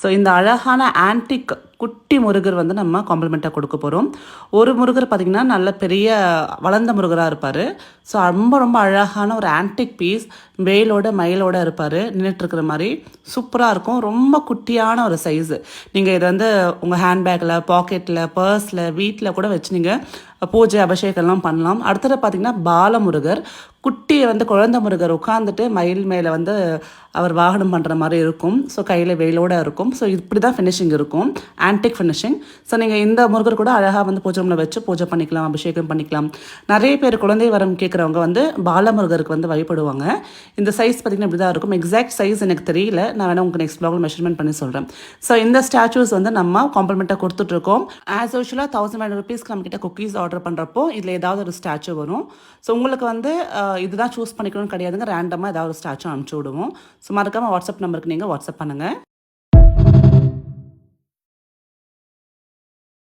So இந்த அழகான antique குட்டி முருகர் வந்து நம்ம காம்ப்ளிமெண்ட்டாக கொடுக்க போகிறோம். ஒரு முருகர் பார்த்திங்கன்னா நல்ல பெரிய வளர்ந்த முருகராக இருப்பார். ஸோ ரொம்ப ரொம்ப அழகான ஒரு ஆன்டிக் பீஸ் வேலோட மயிலோட இருப்பார், நின்றுட்டுருக்கிற மாதிரி சூப்பராக இருக்கும். ரொம்ப குட்டியான ஒரு சைஸு. நீங்கள் இதை வந்து உங்கள் ஹேண்ட்பேக்கில், பாக்கெட்டில், பர்ஸில், வீட்டில் கூட வச்சு நீங்கள் பூஜை அபிஷேகம்லாம் பண்ணலாம். அடுத்தது பார்த்திங்கன்னா பாலமுருகர், குட்டியை வந்து குழந்தை முருகர் உட்காந்துட்டு மயில் மேலே வந்து அவர் வாகனம் பண்ணுற மாதிரி இருக்கும். ஸோ கையில் வேலோடு இருக்கும். ஸோ இப்படி தான் ஃபினிஷிங் இருக்கும், ஆன்டிக் ஃபினிஷிங். ஸோ நீங்கள் இந்த முருகர் கூட அழகாக வந்து பூஜை ரூமில் வச்சு பூஜை பண்ணிக்கலாம், அபிஷேகம் பண்ணிக்கலாம். நிறைய பேர் குழந்தை வரம் கேட்குறவங்க வந்து பாலமுருகருக்கு வந்து வழிபடுவாங்க. இந்த சைஸ் பார்த்திங்கன்னா இப்படி தான் இருக்கும். எக்ஸாக்ட் சைஸ் எனக்கு தெரியல, நான் வேணால் உங்களுக்கு நெக்ஸ்ட் ப்ளாகில் மெஷர்மெண்ட் பண்ணி சொல்கிறேன். ஸோ இந்த ஸ்டாச்சூஸ் வந்து நம்ம காம்ப்ளிமெண்ட்டாக கொடுத்துட்ருக்கோம். ஆஸ் யூஷுவலாக 1500 rupees நம்மக்கிட்ட குக்கீஸ் ஆர்டர் பண்ணுறப்போ இதில் ஏதாவது ஒரு ஸ்டாச்சு வரும். ஸோ உங்களுக்கு வந்து இதுதான் சூஸ் பண்ணிக்கணும்னு கிடையாதுங்க, ரேண்டமாக ஏதாவது ஒரு ஸ்டாச்சு அனுப்பிச்சி விடுவோம். ஸோ மறக்காமல் வாட்ஸ்அப் நம்பருக்கு நீங்கள் வாட்ஸ்அப் பண்ணுங்கள்.